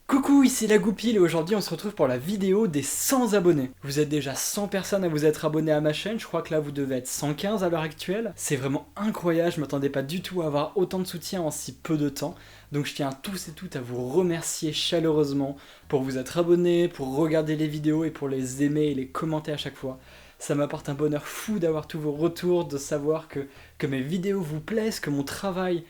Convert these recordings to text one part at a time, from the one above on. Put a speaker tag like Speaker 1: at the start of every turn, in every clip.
Speaker 1: Coucou, ici la Goupille et aujourd'hui on se retrouve pour la vidéo des 100 abonnés. Vous êtes déjà 100 personnes à vous être abonnés à ma chaîne, je crois que là vous devez être 115 à l'heure actuelle. C'est vraiment incroyable, je m'attendais pas du tout à avoir autant de soutien en si peu de temps. Donc je tiens tous et toutes à vous remercier chaleureusement pour vous être abonnés, pour regarder les vidéos et pour les aimer et les commenter à chaque fois. Ça m'apporte un bonheur fou d'avoir tous vos retours, de savoir que mes vidéos vous plaisent, que mon travail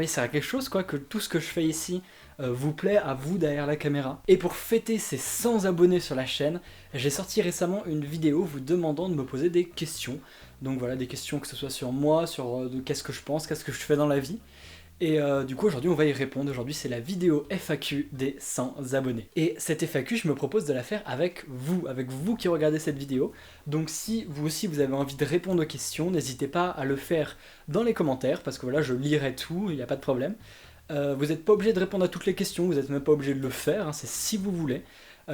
Speaker 1: sert à quelque chose, quoi, que tout ce que je fais ici vous plaît à vous derrière la caméra. Et pour fêter ces 100 abonnés sur la chaîne, j'ai sorti récemment une vidéo vous demandant de me poser des questions. Donc voilà, des questions que ce soit sur moi, sur de qu'est-ce que je pense, qu'est-ce que je fais dans la vie. Et du coup aujourd'hui on va y répondre. Aujourd'hui c'est la vidéo FAQ des 100 abonnés. Et cette FAQ je me propose de la faire avec vous qui regardez cette vidéo. Donc si vous aussi vous avez envie de répondre aux questions, n'hésitez pas à le faire dans les commentaires, parce que voilà je lirai tout, il n'y a pas de problème. Vous n'êtes pas obligé de répondre à toutes les questions, vous n'êtes même pas obligé de le faire, hein, c'est si vous voulez.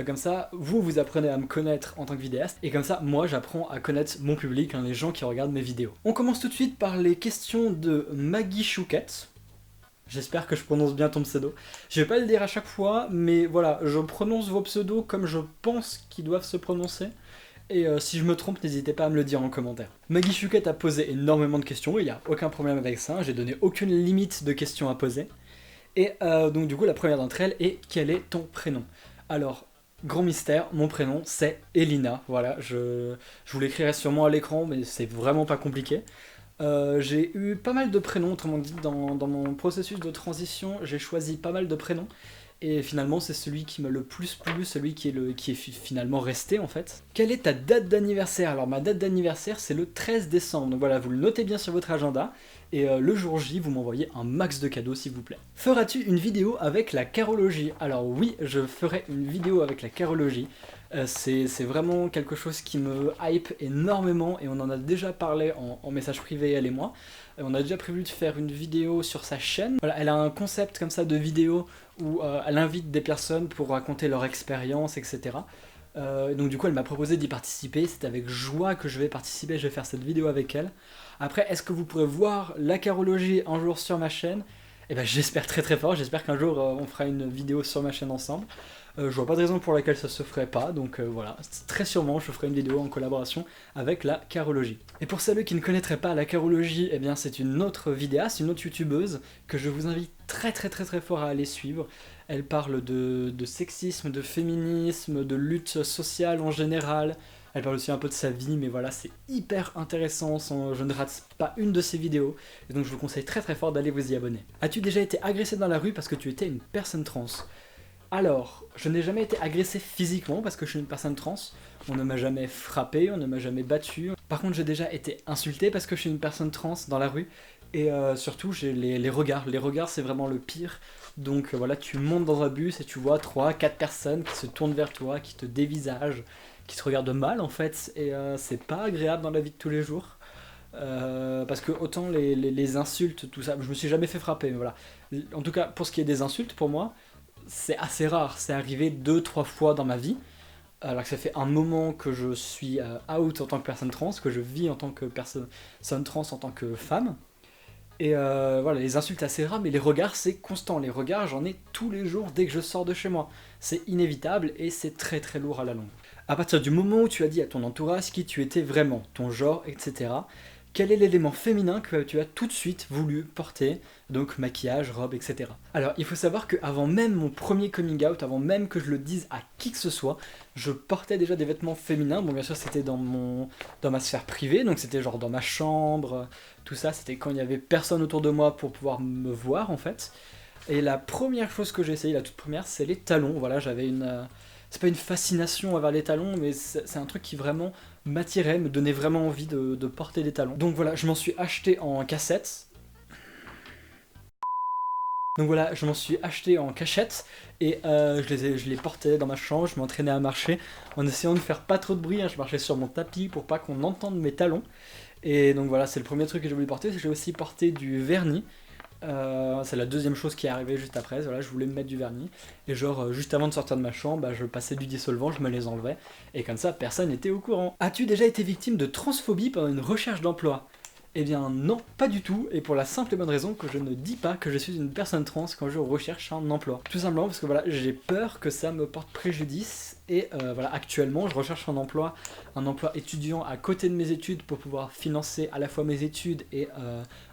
Speaker 1: Comme ça, vous apprenez à me connaître en tant que vidéaste, et comme ça, moi, j'apprends à connaître mon public, hein, les gens qui regardent mes vidéos. On commence tout de suite par les questions de Maggie Chouquette. J'espère que je prononce bien ton pseudo. Je vais pas le dire à chaque fois, mais voilà, je prononce vos pseudos comme je pense qu'ils doivent se prononcer. Et si je me trompe, n'hésitez pas à me le dire en commentaire. Maggie Chouquette a posé énormément de questions, il n'y a aucun problème avec ça, j'ai donné aucune limite de questions à poser. Et donc du coup la première d'entre elles est: quel est ton prénom? Alors, grand mystère, mon prénom c'est Elina, voilà, je vous l'écrirai sûrement à l'écran mais c'est vraiment pas compliqué. J'ai eu pas mal de prénoms, autrement dit dans mon processus de transition j'ai choisi pas mal de prénoms. Et finalement, c'est celui qui m'a le plus plu, celui qui est finalement resté en fait. Quelle est ta date d'anniversaire? Alors ma date d'anniversaire, c'est le 13 décembre. Donc voilà, vous le notez bien sur votre agenda. Et le jour J, vous m'envoyez un max de cadeaux s'il vous plaît. Feras-tu une vidéo avec la carologie? Alors oui, je ferai une vidéo avec la carologie. C'est vraiment quelque chose qui me hype énormément et on en a déjà parlé en message privé, elle et moi. On a déjà prévu de faire une vidéo sur sa chaîne. Voilà, elle a un concept comme ça de vidéo où elle invite des personnes pour raconter leur expérience, etc. Donc du coup elle m'a proposé d'y participer, c'est avec joie que je vais participer, je vais faire cette vidéo avec elle. Après, est-ce que vous pourrez voir la carologie un jour sur ma chaîne? Eh ben j'espère très très fort, j'espère qu'un jour on fera une vidéo sur ma chaîne ensemble. Je vois pas de raison pour laquelle ça se ferait pas, donc voilà, très sûrement je ferai une vidéo en collaboration avec la carologie. Et pour celles qui ne connaîtraient pas la carologie, eh bien c'est une autre vidéaste, une autre youtubeuse que je vous invite très fort à aller suivre. Elle parle de sexisme, de féminisme, de lutte sociale en général. Elle parle aussi un peu de sa vie, mais voilà, c'est hyper intéressant, je ne rate pas une de ses vidéos, et donc je vous conseille très fort d'aller vous y abonner. As-tu déjà été agressé dans la rue parce que tu étais une personne trans? Alors, je n'ai jamais été agressé physiquement parce que je suis une personne trans, on ne m'a jamais frappé, on ne m'a jamais battu. Par contre, j'ai déjà été insulté parce que je suis une personne trans dans la rue, et surtout j'ai les regards. Les regards c'est vraiment le pire. Donc voilà, tu montes dans un bus et tu vois 3-4 personnes qui se tournent vers toi, qui te dévisagent, qui se regardent mal en fait, et c'est pas agréable dans la vie de tous les jours. Parce que autant les insultes, tout ça, je me suis jamais fait frapper, mais voilà. En tout cas, pour ce qui est des insultes, pour moi, c'est assez rare. C'est arrivé 2-3 fois dans ma vie, alors que ça fait un moment que je suis out en tant que personne trans, que je vis en tant que personne trans, en tant que femme. Et voilà, les insultes assez rares, mais les regards c'est constant. Les regards j'en ai tous les jours dès que je sors de chez moi. C'est inévitable et c'est très lourd à la longue. À partir du moment où tu as dit à ton entourage qui tu étais vraiment, ton genre, etc., quel est l'élément féminin que tu as tout de suite voulu porter, donc maquillage, robe, etc. Alors il faut savoir qu'avant même mon premier coming out, avant même que je le dise à qui que ce soit, je portais déjà des vêtements féminins. Bon bien sûr c'était dans ma sphère privée, donc c'était genre dans ma chambre, tout ça, c'était quand il n'y avait personne autour de moi pour pouvoir me voir en fait. Et la première chose que j'ai essayé, la toute première, c'est les talons. Voilà, j'avais une... c'est pas une fascination envers les talons, mais c'est un truc qui vraiment m'attirait, me donnait vraiment envie de porter des talons. Donc voilà, je m'en suis acheté en cassette. Donc voilà, je m'en suis acheté en cachette et je les portais dans ma chambre, je m'entraînais à marcher en essayant de faire pas trop de bruit, hein. Je marchais sur mon tapis pour pas qu'on entende mes talons. Et donc voilà, c'est le premier truc que j'ai voulu porter. J'ai aussi porté du vernis. C'est la deuxième chose qui est arrivée juste après. Voilà, je voulais me mettre du vernis et genre juste avant de sortir de ma chambre, bah, je passais du dissolvant, je me les enlevais et comme ça personne n'était au courant. As-tu déjà été victime de transphobie pendant une recherche d'emploi? Eh bien non, pas du tout, et pour la simple et bonne raison que je ne dis pas que je suis une personne trans quand je recherche un emploi. Tout simplement parce que voilà, j'ai peur que ça me porte préjudice, et voilà, actuellement je recherche un emploi étudiant à côté de mes études pour pouvoir financer à la fois mes études et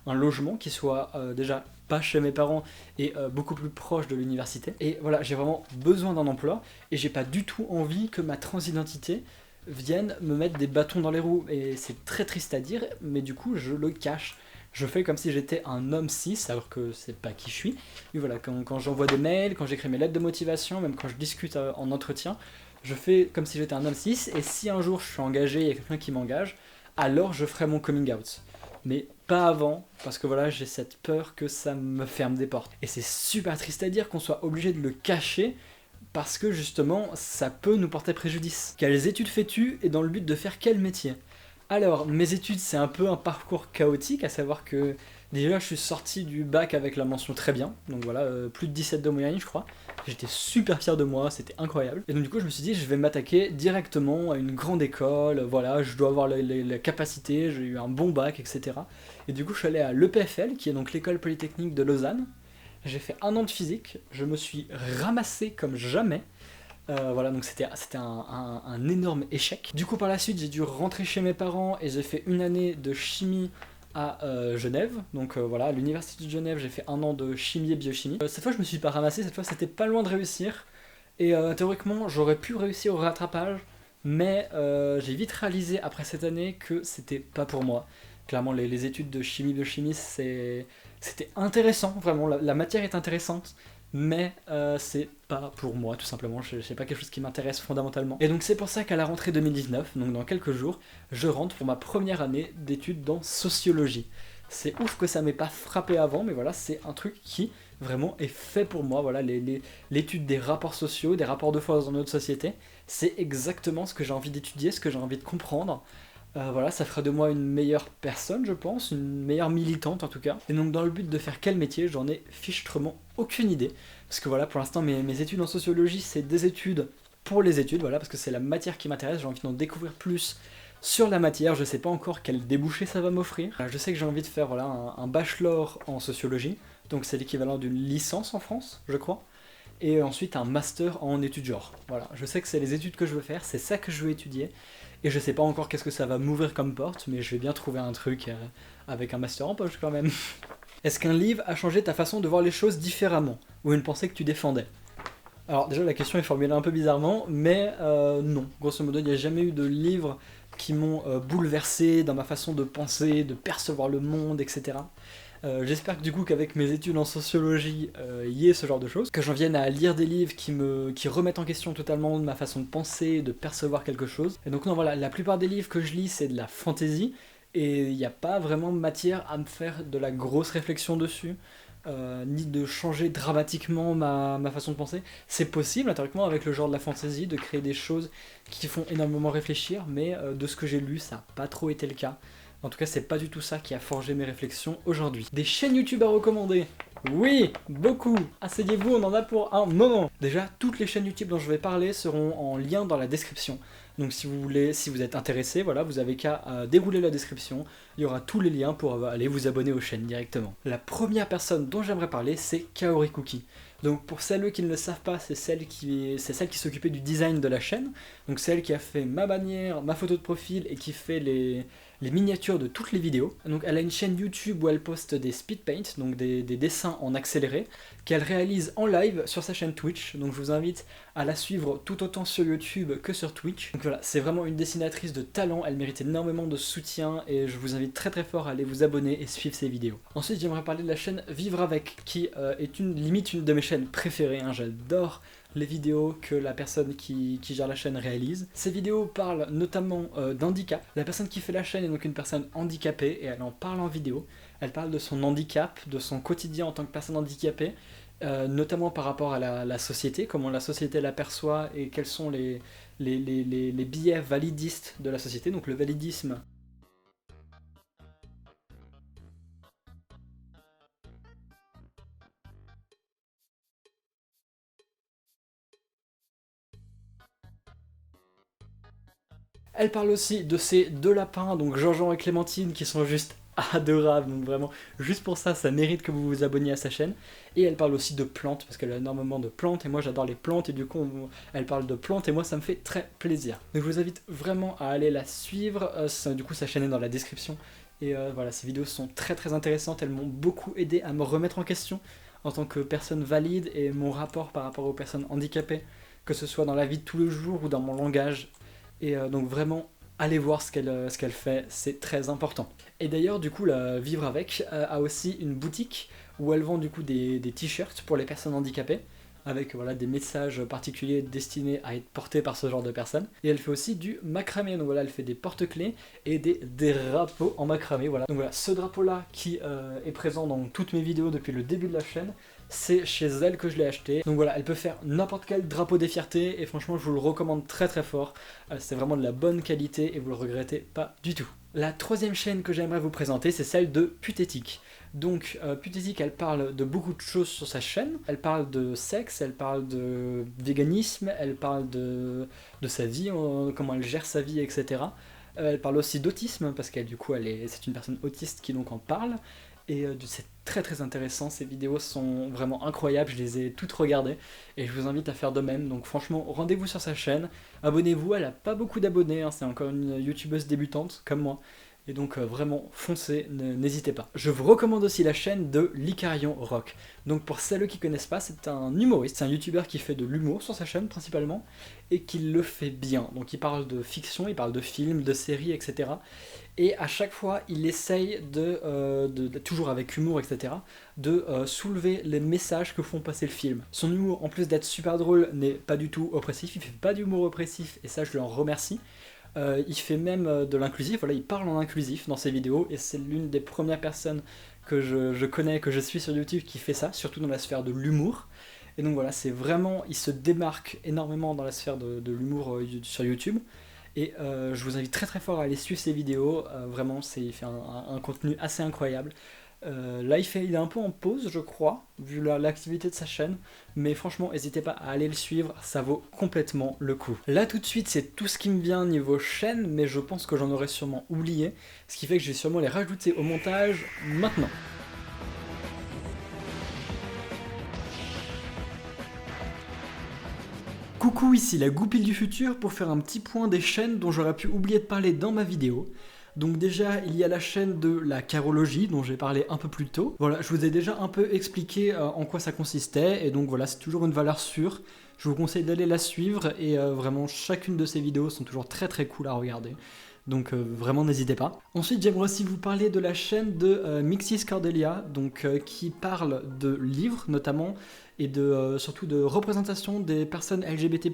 Speaker 1: un logement qui soit déjà pas chez mes parents et beaucoup plus proche de l'université. Et voilà, j'ai vraiment besoin d'un emploi, et j'ai pas du tout envie que ma transidentité viennent me mettre des bâtons dans les roues. Et c'est très triste à dire, mais du coup, je le cache. Je fais comme si j'étais un homme cis, alors que c'est pas qui je suis. Et voilà, quand j'envoie des mails, quand j'écris mes lettres de motivation, même quand je discute en entretien, je fais comme si j'étais un homme cis, et si un jour je suis engagé, il y a quelqu'un qui m'engage, alors je ferai mon coming out. Mais pas avant, parce que voilà, j'ai cette peur que ça me ferme des portes. Et c'est super triste à dire qu'on soit obligé de le cacher, parce que justement, ça peut nous porter préjudice. Quelles études fais-tu et dans le but de faire quel métier? Alors, mes études, c'est un peu un parcours chaotique, à savoir que déjà, je suis sorti du bac avec la mention très bien, donc voilà, plus de 17 de moyenne, je crois. J'étais super fier de moi, c'était incroyable. Et donc du coup, je me suis dit, je vais m'attaquer directement à une grande école, voilà, je dois avoir la capacité, j'ai eu un bon bac, etc. Et du coup, je suis allé à l'EPFL, qui est donc l'école polytechnique de Lausanne. J'ai fait un an de physique, je me suis ramassé comme jamais. Voilà, donc c'était un énorme échec. Du coup, par la suite, j'ai dû rentrer chez mes parents et j'ai fait une année de chimie à Genève. Donc voilà, à l'université de Genève, j'ai fait un an de chimie et biochimie. Cette fois, je me suis pas ramassé, cette fois, c'était pas loin de réussir. Et théoriquement, j'aurais pu réussir au rattrapage, mais j'ai vite réalisé après cette année que c'était pas pour moi. Clairement, les études de chimie, biochimie, c'était intéressant, vraiment, la matière est intéressante, mais c'est pas pour moi, tout simplement. C'est pas quelque chose qui m'intéresse fondamentalement. Et donc, c'est pour ça qu'à la rentrée 2019, donc dans quelques jours, je rentre pour ma première année d'études dans sociologie. C'est ouf que ça m'ait pas frappé avant, mais voilà, c'est un truc qui vraiment est fait pour moi. Voilà, l'étude des rapports sociaux, des rapports de force dans notre société, c'est exactement ce que j'ai envie d'étudier, ce que j'ai envie de comprendre. Voilà, ça fera de moi une meilleure personne, je pense, une meilleure militante en tout cas. Et donc dans le but de faire quel métier, j'en ai fichtrement aucune idée. Parce que voilà, pour l'instant, mes études en sociologie, c'est des études pour les études, voilà, parce que c'est la matière qui m'intéresse, j'ai envie d'en découvrir plus sur la matière, je sais pas encore quel débouché ça va m'offrir. Je sais que j'ai envie de faire voilà, un bachelor en sociologie, donc c'est l'équivalent d'une licence en France, je crois. Et ensuite un master en études genre. Voilà, je sais que c'est les études que je veux faire, c'est ça que je veux étudier. Et je sais pas encore qu'est-ce que ça va m'ouvrir comme porte, mais je vais bien trouver un truc avec un master en poche quand même. Est-ce qu'un livre a changé ta façon de voir les choses différemment? Ou une pensée que tu défendais? Alors déjà la question est formulée un peu bizarrement, mais non. Grosso modo, il n'y a jamais eu de livres qui m'ont bouleversé dans ma façon de penser, de percevoir le monde, etc. J'espère que du coup qu'avec mes études en sociologie, il y ait ce genre de choses, que j'en vienne à lire des livres qui remettent en question totalement ma façon de penser, de percevoir quelque chose. Et donc non voilà, la plupart des livres que je lis c'est de la fantasy, et il n'y a pas vraiment matière à me faire de la grosse réflexion dessus, ni de changer dramatiquement ma façon de penser. C'est possible, théoriquement, avec le genre de la fantasy, de créer des choses qui font énormément réfléchir, mais de ce que j'ai lu, ça n'a pas trop été le cas. En tout cas, c'est pas du tout ça qui a forgé mes réflexions aujourd'hui. Des chaînes YouTube à recommander? Oui, beaucoup. Asseyez-vous, on en a pour un moment. Déjà, toutes les chaînes YouTube dont je vais parler seront en lien dans la description. Donc si vous voulez, si vous êtes intéressé, voilà, vous avez qu'à dérouler la description. Il y aura tous les liens pour aller vous abonner aux chaînes directement. La première personne dont j'aimerais parler, c'est Kaori Cookie. Donc pour celles qui ne le savent pas, c'est celle qui s'occupait du design de la chaîne. Donc celle qui a fait ma bannière, ma photo de profil et qui fait les miniatures de toutes les vidéos. Donc elle a une chaîne YouTube où elle poste des speed paint, donc des dessins en accéléré, qu'elle réalise en live sur sa chaîne Twitch. Donc je vous invite à la suivre tout autant sur YouTube que sur Twitch. Donc voilà, c'est vraiment une dessinatrice de talent, elle mérite énormément de soutien et je vous invite très très fort à aller vous abonner et suivre ses vidéos. Ensuite j'aimerais parler de la chaîne Vivre Avec, qui est limite une de mes chaînes préférées, hein. J'adore les vidéos que la personne qui gère la chaîne réalise. Ces vidéos parlent notamment d'handicap. La personne qui fait la chaîne est donc une personne handicapée et elle en parle en vidéo. Elle parle de son handicap, de son quotidien en tant que personne handicapée, notamment par rapport à la société, comment la société l'aperçoit et quels sont les biais validistes de la société. Donc le validisme, elle parle aussi de ces deux lapins, donc Jean-Jean et Clémentine, qui sont juste adorable, donc vraiment, juste pour ça, ça mérite que vous vous abonniez à sa chaîne. Et elle parle aussi de plantes, parce qu'elle a énormément de plantes, et moi j'adore les plantes, et du coup, elle parle de plantes, et moi ça me fait très plaisir. Donc je vous invite vraiment à aller la suivre, du coup sa chaîne est dans la description. Et voilà, ces vidéos sont très intéressantes, elles m'ont beaucoup aidé à me remettre en question en tant que personne valide et mon rapport par rapport aux personnes handicapées, que ce soit dans la vie de tous les jours ou dans mon langage. Et donc vraiment, allez voir ce qu'elle fait, c'est très important. Et d'ailleurs, du coup, la Vivre Avec a aussi une boutique où elle vend du coup des t-shirts pour les personnes handicapées, avec voilà, des messages particuliers destinés à être portés par ce genre de personnes. Et elle fait aussi du macramé, donc voilà, elle fait des porte-clés et des drapeaux en macramé. Voilà. Donc voilà, ce drapeau-là qui est présent dans toutes mes vidéos depuis le début de la chaîne, c'est chez elle que je l'ai acheté. Donc voilà, elle peut faire n'importe quel drapeau des fiertés et franchement je vous le recommande très fort. C'est vraiment de la bonne qualité et vous le regrettez pas du tout. La troisième chaîne que j'aimerais vous présenter, c'est celle de Puthétique. Donc Puthétique, elle parle de beaucoup de choses sur sa chaîne. Elle parle de sexe, elle parle de véganisme, elle parle de sa vie, comment elle gère sa vie, etc. Elle parle aussi d'autisme, parce qu'elle du coup c'est une personne autiste qui donc en parle. Et c'est très intéressant, ces vidéos sont vraiment incroyables, je les ai toutes regardées et je vous invite à faire de même. Donc franchement, rendez-vous sur sa chaîne, abonnez-vous, elle a pas beaucoup d'abonnés, hein, c'est encore une youtubeuse débutante comme moi. Et donc vraiment, foncez, n'hésitez pas. Je vous recommande aussi la chaîne de l'Icarion Rock. Donc pour celles qui connaissent pas, c'est un humoriste, c'est un youtubeur qui fait de l'humour sur sa chaîne principalement, et qui le fait bien. Donc il parle de fiction, il parle de films, de séries, etc. Et à chaque fois, il essaye toujours avec humour, etc., de soulever les messages que font passer le film. Son humour, en plus d'être super drôle, n'est pas du tout oppressif, il fait pas d'humour oppressif, et ça je lui en remercie. Il fait même de l'inclusif, voilà, il parle en inclusif dans ses vidéos, et c'est l'une des premières personnes que je connais, que je suis sur YouTube qui fait ça, surtout dans la sphère de l'humour. Et donc voilà, c'est vraiment, il se démarque énormément dans la sphère de l'humour sur YouTube. Et je vous invite très fort à aller suivre ses vidéos, vraiment il fait un contenu assez incroyable. Là il est un peu en pause je crois, vu l'activité de sa chaîne, mais franchement n'hésitez pas à aller le suivre, ça vaut complètement le coup. Là tout de suite c'est tout ce qui me vient niveau chaîne, mais je pense que j'en aurais sûrement oublié, ce qui fait que je vais sûrement les rajouter au montage maintenant. Coucou, ici la Goupille du futur pour faire un petit point des chaînes dont j'aurais pu oublier de parler dans ma vidéo. Donc déjà, il y a la chaîne de la carologie dont j'ai parlé un peu plus tôt. Voilà, je vous ai déjà un peu expliqué en quoi ça consistait, et donc voilà, c'est toujours une valeur sûre. Je vous conseille d'aller la suivre, et vraiment chacune de ces vidéos sont toujours très cool à regarder. Donc vraiment n'hésitez pas. Ensuite j'aimerais aussi vous parler de la chaîne de Mixis Cordelia, donc qui parle de livres notamment, et surtout de représentation des personnes LGBT+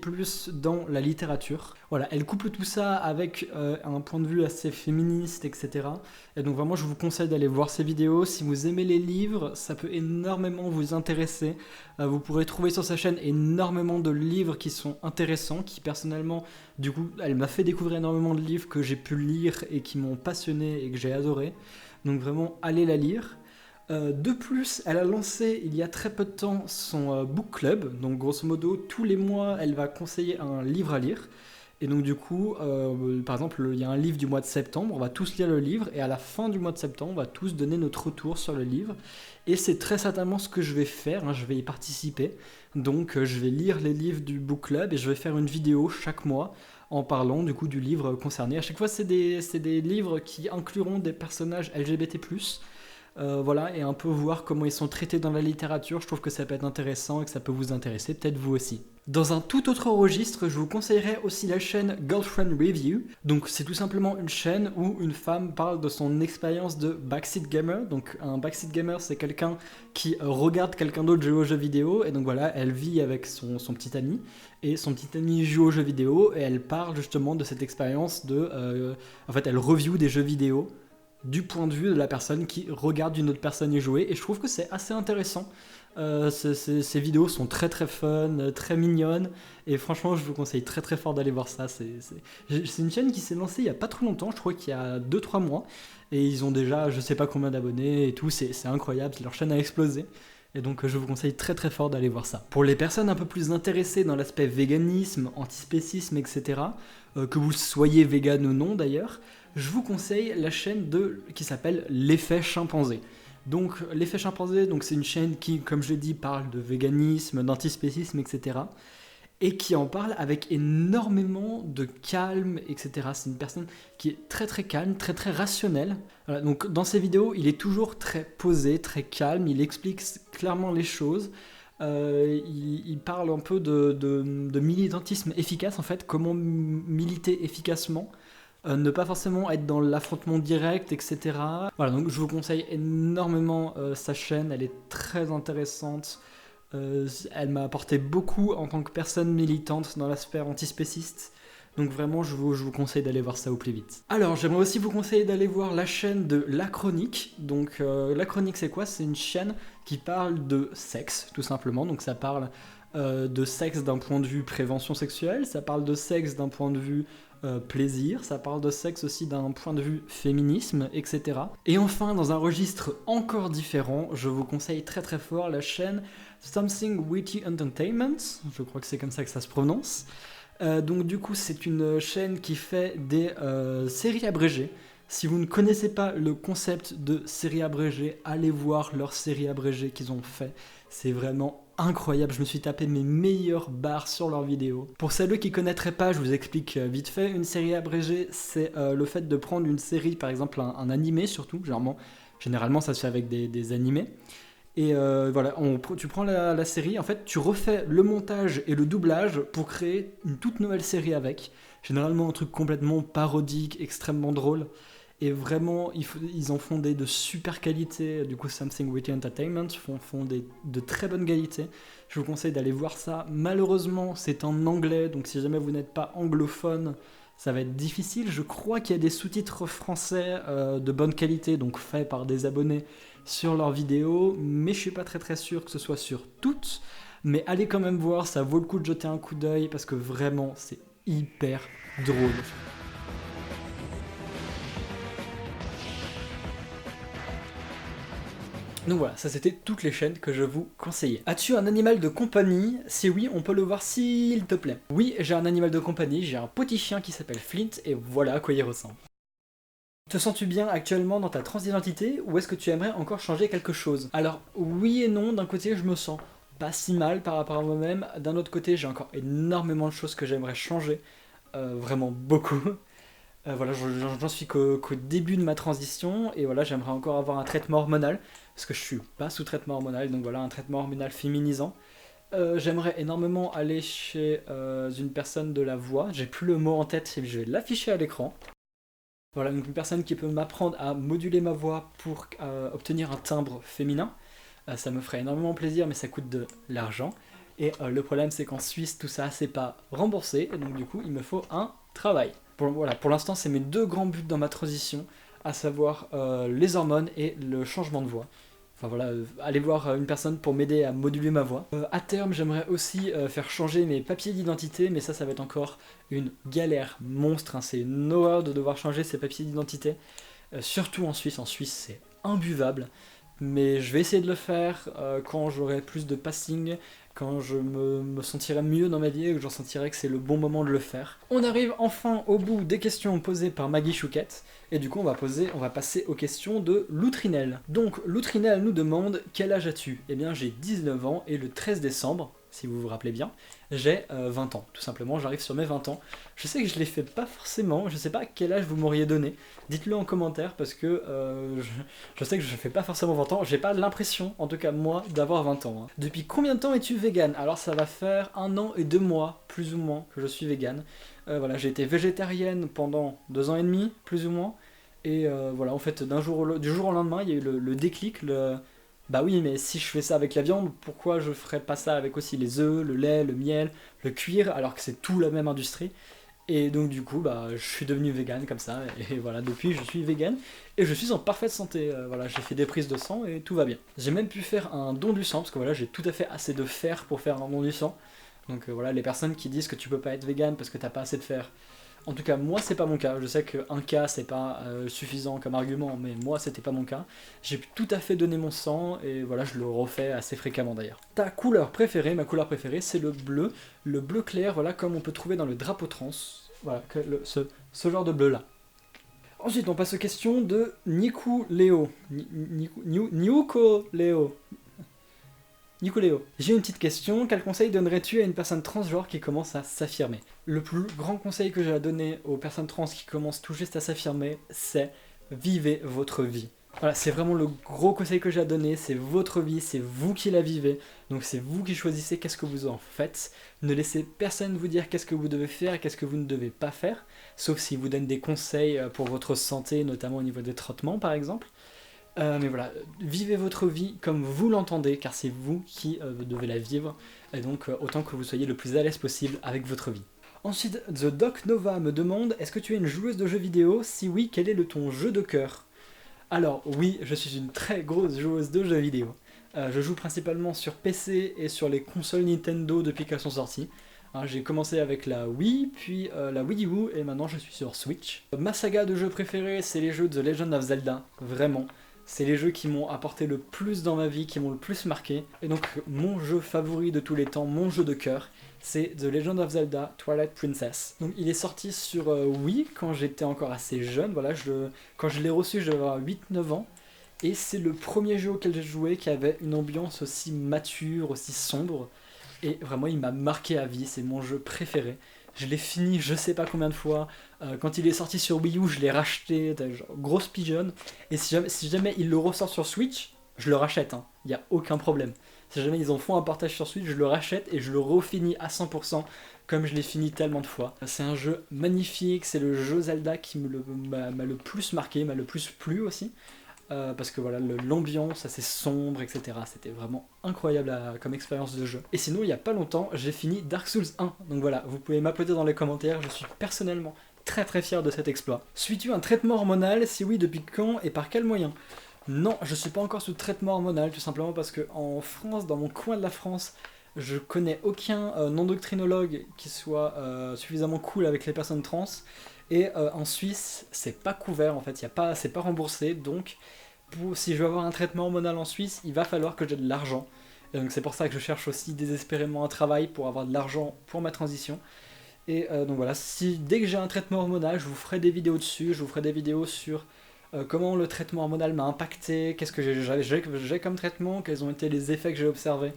Speaker 1: dans la littérature. Voilà, elle couple tout ça avec un point de vue assez féministe, etc. Et donc vraiment je vous conseille d'aller voir ces vidéos. Si vous aimez les livres, ça peut énormément vous intéresser. Vous pourrez trouver sur sa chaîne énormément de livres qui sont intéressants, qui personnellement, du coup, elle m'a fait découvrir énormément de livres que j'ai pu lire et qui m'ont passionné et que j'ai adoré. Donc vraiment, allez la lire. De plus, elle a lancé il y a très peu de temps son book club, donc grosso modo tous les mois elle va conseiller un livre à lire, et donc du coup par exemple il y a un livre du mois de septembre, on va tous lire le livre, et à la fin du mois de septembre on va tous donner notre retour sur le livre, et c'est très certainement ce que je vais faire, hein, je vais y participer, donc je vais lire les livres du book club et je vais faire une vidéo chaque mois en parlant du coup du livre concerné. À chaque fois c'est des livres qui incluront des personnages LGBT+, voilà, et un peu voir comment ils sont traités dans la littérature. Je trouve que ça peut être intéressant et que ça peut vous intéresser, peut-être vous aussi. Dans un tout autre registre, je vous conseillerais aussi la chaîne Girlfriend Review. Donc c'est tout simplement une chaîne où une femme parle de son expérience de backseat gamer. Donc un backseat gamer, c'est quelqu'un qui regarde quelqu'un d'autre jouer aux jeux vidéo, et donc voilà, elle vit avec son petit ami, et son petit ami joue aux jeux vidéo, et elle parle justement de cette expérience en fait elle review des jeux vidéo du point de vue de la personne qui regarde une autre personne y jouer, et je trouve que c'est assez intéressant. Ces vidéos sont très fun, très mignonnes, et franchement je vous conseille très fort d'aller voir ça. C'est une chaîne qui s'est lancée il y a pas trop longtemps, je crois qu'il y a 2-3 mois, et ils ont déjà je sais pas combien d'abonnés et tout, c'est incroyable, leur chaîne a explosé. Et donc je vous conseille très fort d'aller voir ça. Pour les personnes un peu plus intéressées dans l'aspect véganisme, antispécisme, etc., que vous soyez vegan ou non d'ailleurs, je vous conseille la chaîne qui s'appelle L'Effet Chimpanzé. Donc L'Effet Chimpanzé, c'est une chaîne qui, comme je l'ai dit, parle de véganisme, d'antispécisme, etc. Et qui en parle avec énormément de calme, etc. C'est une personne qui est très très calme, très très rationnelle. Voilà, donc dans ses vidéos, il est toujours très posé, très calme, il explique clairement les choses. Il parle un peu de militantisme efficace, en fait, comment militer efficacement, ne pas forcément être dans l'affrontement direct, etc. Voilà, donc je vous conseille énormément sa chaîne, elle est très intéressante. Elle m'a apporté beaucoup en tant que personne militante dans l'aspect antispéciste. Donc vraiment, je vous conseille d'aller voir ça au plus vite. Alors, j'aimerais aussi vous conseiller d'aller voir la chaîne de La Chronique. Donc, La Chronique, c'est quoi? C'est une chaîne qui parle de sexe, tout simplement. Donc, ça parle de sexe d'un point de vue prévention sexuelle, ça parle de sexe d'un point de vue plaisir, ça parle de sexe aussi d'un point de vue féminisme, etc. Et enfin, dans un registre encore différent, je vous conseille très très fort la chaîne Something Witty Entertainment, je crois que c'est comme ça que ça se prononce. Donc du coup, c'est une chaîne qui fait des séries abrégées. Si vous ne connaissez pas le concept de séries abrégées, allez voir leurs séries abrégées qu'ils ont fait. C'est vraiment incroyable, je me suis tapé mes meilleures barres sur leurs vidéos. Pour celles qui ne connaîtraient pas, je vous explique vite fait. Une série abrégée, c'est le fait de prendre une série, par exemple un animé surtout, généralement ça se fait avec des animés. Et voilà, tu prends la série, en fait tu refais le montage et le doublage pour créer une toute nouvelle série avec. Généralement un truc complètement parodique, extrêmement drôle. Et vraiment, ils en font de super qualité. Du coup, Something Witty Entertainment font de très bonne qualité. Je vous conseille d'aller voir ça. Malheureusement, c'est en anglais, donc si jamais vous n'êtes pas anglophone, ça va être difficile. Je crois qu'il y a des sous-titres français de bonne qualité, donc faits par des abonnés sur leurs vidéos, mais je suis pas très très sûr que ce soit sur toutes. Mais allez quand même voir, ça vaut le coup de jeter un coup d'œil parce que vraiment, c'est hyper drôle. Donc voilà, ça c'était toutes les chaînes que je vous conseillais. As-tu un animal de compagnie? Si oui, on peut le voir s'il te plaît. Oui, j'ai un animal de compagnie, j'ai un petit chien qui s'appelle Flint et voilà à quoi il ressemble. Te sens-tu bien actuellement dans ta transidentité ou est-ce que tu aimerais encore changer quelque chose? Alors oui et non, d'un côté je me sens pas si mal par rapport à moi-même, d'un autre côté j'ai encore énormément de choses que j'aimerais changer, vraiment beaucoup. Voilà, j'en suis qu'au début de ma transition et voilà, j'aimerais encore avoir un traitement hormonal parce que je suis pas sous traitement hormonal, donc voilà, un traitement hormonal féminisant. J'aimerais énormément aller chez une personne de la voix, j'ai plus le mot en tête, je vais l'afficher à l'écran. Voilà, donc une personne qui peut m'apprendre à moduler ma voix pour obtenir un timbre féminin. Ça me ferait énormément plaisir, mais ça coûte de l'argent. Et le problème, c'est qu'en Suisse, tout ça, c'est pas remboursé, et donc du coup, il me faut un travail. Voilà, pour l'instant, c'est mes deux grands buts dans ma transition, à savoir les hormones et le changement de voix. Enfin voilà, aller voir une personne pour m'aider à moduler ma voix. À terme, j'aimerais aussi faire changer mes papiers d'identité, mais ça va être encore une galère monstre, hein. C'est une horreur de devoir changer ses papiers d'identité. Surtout en Suisse, c'est imbuvable. Mais je vais essayer de le faire quand j'aurai plus de passing, quand je me sentirai mieux dans ma vie et que j'en sentirai que c'est le bon moment de le faire. On arrive enfin au bout des questions posées par Maggie Chouquette, et du coup on va passer aux questions de Loutrinel. Donc Loutrinel nous demande « Quel âge as-tu » Eh bien j'ai 19 ans et le 13 décembre, si vous vous rappelez bien, j'ai 20 ans. Tout simplement, j'arrive sur mes 20 ans. Je sais que je les fais pas forcément, je sais pas quel âge vous m'auriez donné. Dites-le en commentaire parce que je sais que je fais pas forcément 20 ans. J'ai pas l'impression, en tout cas moi, d'avoir 20 ans. Hein. Depuis combien de temps es-tu vegan? Alors ça va faire 1 an et 2 mois, plus ou moins, que je suis vegan. Voilà, j'ai été végétarienne pendant 2 ans et demi, plus ou moins. Et voilà, en fait, du jour au lendemain, il y a eu le déclic, bah oui, mais si je fais ça avec la viande, pourquoi je ferais pas ça avec aussi les œufs, le lait, le miel, le cuir, alors que c'est tout la même industrie. Et donc du coup, bah, je suis devenu vegan comme ça, et voilà, depuis je suis vegan, et je suis en parfaite santé, voilà, j'ai fait des prises de sang et tout va bien. J'ai même pu faire un don du sang, parce que voilà, j'ai tout à fait assez de fer pour faire un don du sang. Donc voilà, les personnes qui disent que tu peux pas être vegan parce que t'as pas assez de fer, en tout cas, moi, c'est pas mon cas. Je sais qu'un cas, c'est pas suffisant comme argument, mais moi, c'était pas mon cas. J'ai pu tout à fait donner mon sang, et voilà, je le refais assez fréquemment d'ailleurs. Ta couleur préférée, ma couleur préférée, c'est le bleu clair, voilà, comme on peut trouver dans le drapeau trans. Voilà, ce genre de bleu-là. Ensuite, on passe aux questions de Nico Léo. Nico Léo. Nicoléo, j'ai une petite question. Quel conseil donnerais-tu à une personne transgenre qui commence à s'affirmer? Le plus grand conseil que j'ai à donner aux personnes trans qui commencent tout juste à s'affirmer, c'est vivez votre vie. Voilà, c'est vraiment le gros conseil que j'ai à donner, c'est votre vie, c'est vous qui la vivez, donc c'est vous qui choisissez qu'est-ce que vous en faites. Ne laissez personne vous dire qu'est-ce que vous devez faire et qu'est-ce que vous ne devez pas faire, sauf s'il vous donne des conseils pour votre santé, notamment au niveau des traitements par exemple. Mais voilà, vivez votre vie comme vous l'entendez, car c'est vous qui devez la vivre, et donc autant que vous soyez le plus à l'aise possible avec votre vie. Ensuite, The Doc Nova me demande, est-ce que tu es une joueuse de jeux vidéo? Si oui, quel est ton jeu de cœur? Alors oui, je suis une très grosse joueuse de jeux vidéo. Je joue principalement sur PC et sur les consoles Nintendo depuis qu'elles sont sorties. J'ai commencé avec la Wii, puis la Wii U, et maintenant je suis sur Switch. Ma saga de jeux préférés, c'est les jeux de The Legend of Zelda, vraiment. C'est les jeux qui m'ont apporté le plus dans ma vie, qui m'ont le plus marqué. Et donc mon jeu favori de tous les temps, mon jeu de cœur, c'est The Legend of Zelda Twilight Princess. Donc il est sorti sur Wii quand j'étais encore assez jeune, voilà, quand je l'ai reçu je devais avoir 8-9 ans. Et c'est le premier jeu auquel j'ai joué qui avait une ambiance aussi mature, aussi sombre. Et vraiment il m'a marqué à vie, c'est mon jeu préféré. Je l'ai fini je sais pas combien de fois. Quand il est sorti sur Wii U, je l'ai racheté, genre, grosse pigeonne. Et si jamais il le ressort sur Switch, je le rachète, hein. Il n'y a aucun problème. Si jamais ils en font un partage sur Switch, je le rachète et je le refinis à 100%, comme je l'ai fini tellement de fois. C'est un jeu magnifique, c'est le jeu Zelda qui m'a le plus marqué, m'a le plus plu aussi. Parce que voilà, l'ambiance assez sombre, etc. C'était vraiment incroyable comme expérience de jeu. Et sinon, il n'y a pas longtemps, j'ai fini Dark Souls 1. Donc voilà, vous pouvez m'applaudir dans les commentaires, je suis personnellement très très fier de cet exploit. Suis-tu un traitement hormonal? Si oui, depuis quand et par quel moyen? Non, je suis pas encore sous traitement hormonal, tout simplement parce que en France, dans mon coin de la France, je connais aucun endocrinologue qui soit suffisamment cool avec les personnes trans. Et en Suisse, c'est pas couvert en fait, c'est pas remboursé, donc si je veux avoir un traitement hormonal en Suisse, il va falloir que j'ai de l'argent. Et donc c'est pour ça que je cherche aussi désespérément un travail pour avoir de l'argent pour ma transition. Et donc voilà, dès que j'ai un traitement hormonal, je vous ferai des vidéos dessus, je vous ferai des vidéos sur comment le traitement hormonal m'a impacté, qu'est-ce que j'ai comme traitement, quels ont été les effets que j'ai observés.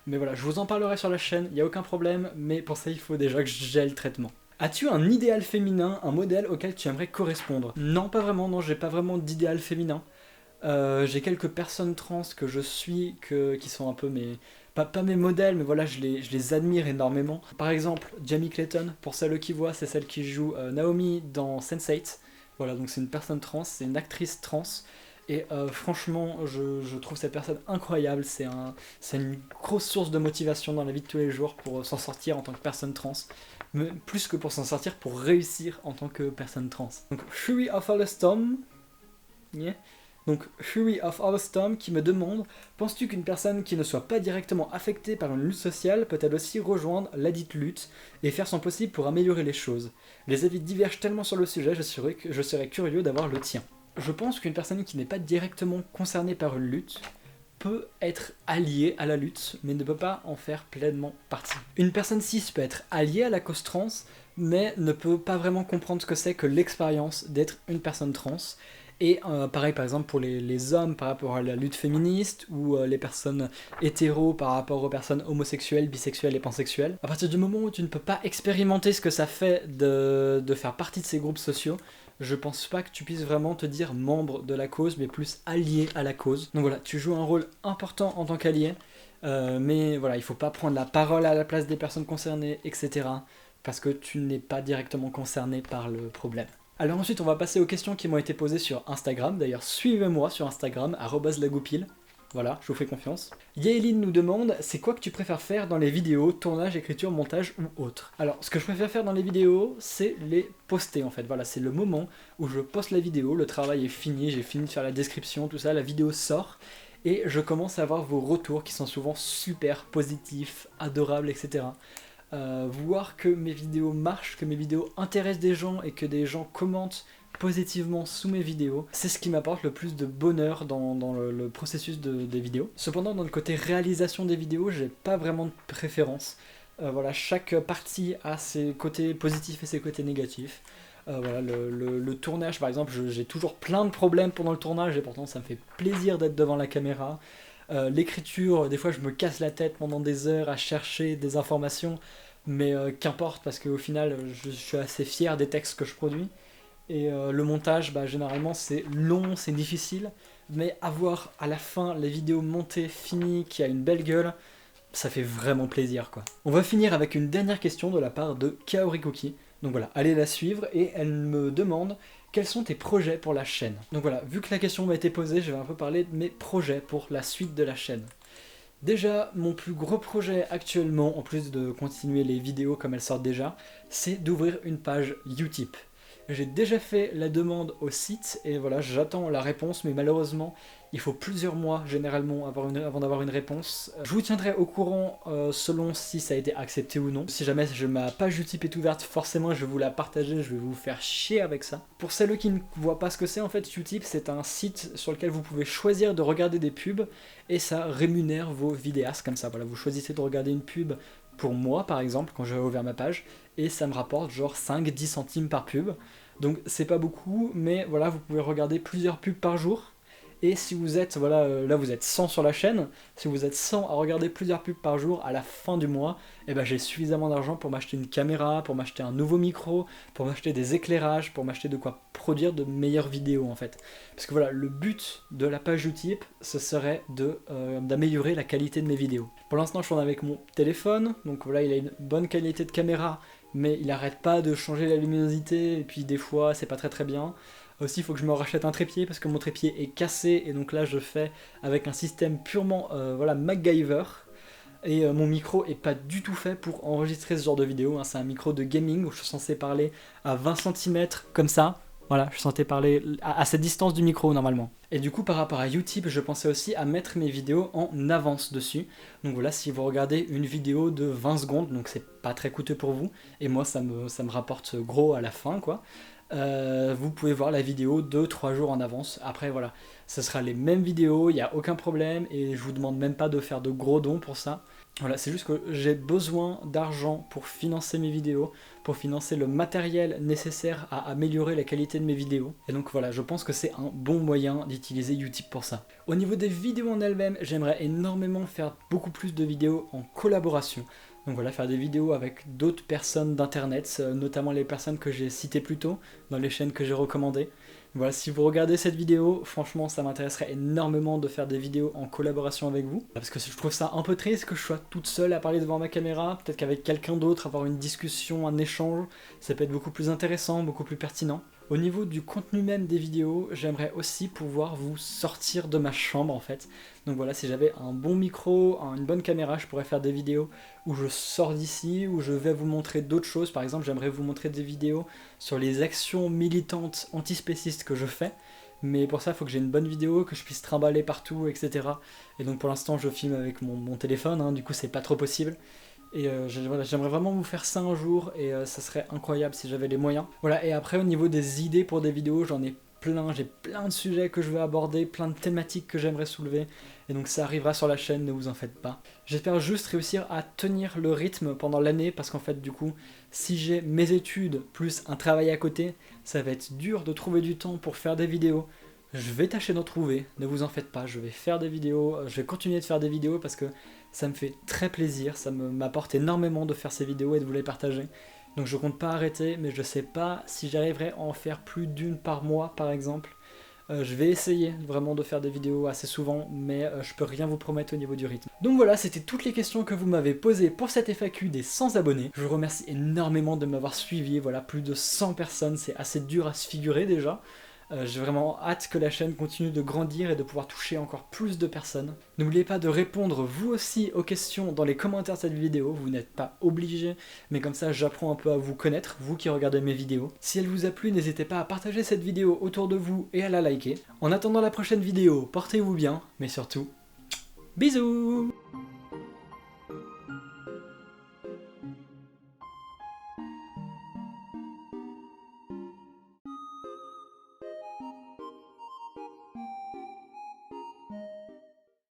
Speaker 1: Mais voilà, je vous en parlerai sur la chaîne, il n'y a aucun problème, mais pour ça il faut déjà que j'ai le traitement. As-tu un idéal féminin, un modèle auquel tu aimerais correspondre? Non, pas vraiment, non, j'ai pas vraiment d'idéal féminin. J'ai quelques personnes trans que je suis, qui sont un peu mes... Pas mes modèles, mais voilà, je les admire énormément. Par exemple, Jamie Clayton, pour celles qui voient, c'est celle qui joue Naomi dans Sense8. Voilà, donc c'est une personne trans, c'est une actrice trans. Et franchement, je trouve cette personne incroyable. C'est une grosse source de motivation dans la vie de tous les jours pour s'en sortir en tant que personne trans. Mais plus que pour s'en sortir, pour réussir en tant que personne trans. Donc, Fury of Alstom. Yeah. Donc Fury of Alstom qui me demande, penses-tu qu'une personne qui ne soit pas directement affectée par une lutte sociale peut-elle aussi rejoindre ladite lutte et faire son possible pour améliorer les choses? Les avis divergent tellement sur le sujet, je serais curieux d'avoir le tien. Je pense qu'une personne qui n'est pas directement concernée par une lutte peut être alliée à la lutte, mais ne peut pas en faire pleinement partie. Une personne cis peut être alliée à la cause trans, mais ne peut pas vraiment comprendre ce que c'est que l'expérience d'être une personne trans. Et pareil par exemple pour les hommes par rapport à la lutte féministe, ou les personnes hétéros par rapport aux personnes homosexuelles, bisexuelles et pansexuelles. À partir du moment où tu ne peux pas expérimenter ce que ça fait de faire partie de ces groupes sociaux, je pense pas que tu puisses vraiment te dire membre de la cause, mais plus allié à la cause. Donc voilà, tu joues un rôle important en tant qu'allié, mais voilà, il faut pas prendre la parole à la place des personnes concernées, etc. Parce que tu n'es pas directement concerné par le problème. Alors ensuite on va passer aux questions qui m'ont été posées sur Instagram. D'ailleurs suivez-moi sur Instagram, @lagoupil. Voilà, je vous fais confiance. Yaeline nous demande, c'est quoi que tu préfères faire dans les vidéos, tournage, écriture, montage ou autre? Alors ce que je préfère faire dans les vidéos, c'est les poster en fait. Voilà, c'est le moment où je poste la vidéo, le travail est fini, j'ai fini de faire la description, tout ça, la vidéo sort. Et je commence à avoir vos retours qui sont souvent super positifs, adorables, etc. Voir que mes vidéos marchent, que mes vidéos intéressent des gens et que des gens commentent positivement sous mes vidéos, c'est ce qui m'apporte le plus de bonheur dans le processus des vidéos. Cependant, dans le côté réalisation des vidéos, j'ai pas vraiment de préférence. Voilà, chaque partie a ses côtés positifs et ses côtés négatifs. Voilà, le tournage par exemple, j'ai toujours plein de problèmes pendant le tournage et pourtant ça me fait plaisir d'être devant la caméra. L'écriture, des fois je me casse la tête pendant des heures à chercher des informations, mais qu'importe parce qu'au final je suis assez fier des textes que je produis. Et le montage, bah, généralement c'est long, c'est difficile, mais avoir à la fin les vidéos montées, finies, qui a une belle gueule, ça fait vraiment plaisir quoi. On va finir avec une dernière question de la part de Kaori Cookie. Donc voilà, allez la suivre et elle me demande quels sont tes projets pour la chaîne. Donc voilà, vu que la question m'a été posée, je vais un peu parler de mes projets pour la suite de la chaîne. Déjà, mon plus gros projet actuellement, en plus de continuer les vidéos comme elles sortent déjà, c'est d'ouvrir une page Utip. J'ai déjà fait la demande au site et voilà, j'attends la réponse, mais malheureusement, il faut plusieurs mois généralement avant d'avoir une réponse. Je vous tiendrai au courant selon si ça a été accepté ou non. Si jamais ma page Utip est ouverte, forcément je vais vous la partager, je vais vous faire chier avec ça. Pour celles qui ne voient pas ce que c'est, en fait, Utip, c'est un site sur lequel vous pouvez choisir de regarder des pubs et ça rémunère vos vidéastes comme ça. Voilà, vous choisissez de regarder une pub pour moi par exemple, quand j'aurai ouvert ma page, et ça me rapporte genre 5-10 centimes par pub. Donc c'est pas beaucoup, mais voilà, vous pouvez regarder plusieurs pubs par jour. Et si vous êtes, voilà, là vous êtes 100 sur la chaîne, si vous êtes 100 à regarder plusieurs pubs par jour, à la fin du mois, eh ben j'ai suffisamment d'argent pour m'acheter une caméra, pour m'acheter un nouveau micro, pour m'acheter des éclairages, pour m'acheter de quoi produire de meilleures vidéos en fait. Parce que voilà, le but de la page Utip, ce serait d'améliorer la qualité de mes vidéos. Pour l'instant je tourne avec mon téléphone, donc voilà, il a une bonne qualité de caméra, mais il arrête pas de changer la luminosité, et puis des fois c'est pas très bien. Aussi, il faut que je me rachète un trépied parce que mon trépied est cassé et donc là je fais avec un système purement voilà, MacGyver. Et mon micro est pas du tout fait pour enregistrer ce genre de vidéo, hein. C'est un micro de gaming où je suis censé parler à 20 cm comme ça. Voilà, je suis censé parler à cette distance du micro normalement. Et du coup par rapport à Utip, je pensais aussi à mettre mes vidéos en avance dessus. Donc voilà, si vous regardez une vidéo de 20 secondes, donc c'est pas très coûteux pour vous, et moi ça me rapporte gros à la fin quoi. Vous pouvez voir la vidéo 2-3 jours en avance. Après voilà, ce sera les mêmes vidéos, il n'y a aucun problème et je vous demande même pas de faire de gros dons pour ça. Voilà, c'est juste que j'ai besoin d'argent pour financer mes vidéos, pour financer le matériel nécessaire à améliorer la qualité de mes vidéos. Et donc voilà, je pense que c'est un bon moyen d'utiliser Utip pour ça. Au niveau des vidéos en elles-mêmes, j'aimerais énormément faire beaucoup plus de vidéos en collaboration. Donc voilà, faire des vidéos avec d'autres personnes d'internet, notamment les personnes que j'ai citées plus tôt, dans les chaînes que j'ai recommandées. Voilà, si vous regardez cette vidéo, franchement ça m'intéresserait énormément de faire des vidéos en collaboration avec vous. Parce que je trouve ça un peu triste que je sois toute seule à parler devant ma caméra, peut-être qu'avec quelqu'un d'autre, avoir une discussion, un échange, ça peut être beaucoup plus intéressant, beaucoup plus pertinent. Au niveau du contenu même des vidéos, j'aimerais aussi pouvoir vous sortir de ma chambre en fait. Donc voilà, si j'avais un bon micro, une bonne caméra, je pourrais faire des vidéos où je sors d'ici, où je vais vous montrer d'autres choses. Par exemple, j'aimerais vous montrer des vidéos sur les actions militantes antispécistes que je fais. Mais pour ça, il faut que j'ai une bonne vidéo, que je puisse trimballer partout, etc. Et donc pour l'instant, je filme avec mon téléphone, hein, du coup c'est pas trop possible. Et voilà, j'aimerais vraiment vous faire ça un jour et ça serait incroyable si j'avais les moyens. Voilà, et après au niveau des idées pour des vidéos, j'en ai plein, j'ai plein de sujets que je veux aborder, plein de thématiques que j'aimerais soulever. Et donc ça arrivera sur la chaîne, ne vous en faites pas. J'espère juste réussir à tenir le rythme pendant l'année parce qu'en fait du coup, si j'ai mes études plus un travail à côté, ça va être dur de trouver du temps pour faire des vidéos. Je vais tâcher d'en trouver, ne vous en faites pas, je vais faire des vidéos, je vais continuer de faire des vidéos parce que ça me fait très plaisir, ça m'apporte énormément de faire ces vidéos et de vous les partager. Donc je compte pas arrêter, mais je sais pas si j'arriverai à en faire plus d'une par mois par exemple. Je vais essayer vraiment de faire des vidéos assez souvent, mais je peux rien vous promettre au niveau du rythme. Donc voilà, c'était toutes les questions que vous m'avez posées pour cette FAQ des 100 abonnés. Je vous remercie énormément de m'avoir suivi, voilà, plus de 100 personnes, c'est assez dur à se figurer déjà. J'ai vraiment hâte que la chaîne continue de grandir et de pouvoir toucher encore plus de personnes. N'oubliez pas de répondre vous aussi aux questions dans les commentaires de cette vidéo, vous n'êtes pas obligés, mais comme ça j'apprends un peu à vous connaître, vous qui regardez mes vidéos. Si elle vous a plu, n'hésitez pas à partager cette vidéo autour de vous et à la liker. En attendant la prochaine vidéo, portez-vous bien, mais surtout, bisous!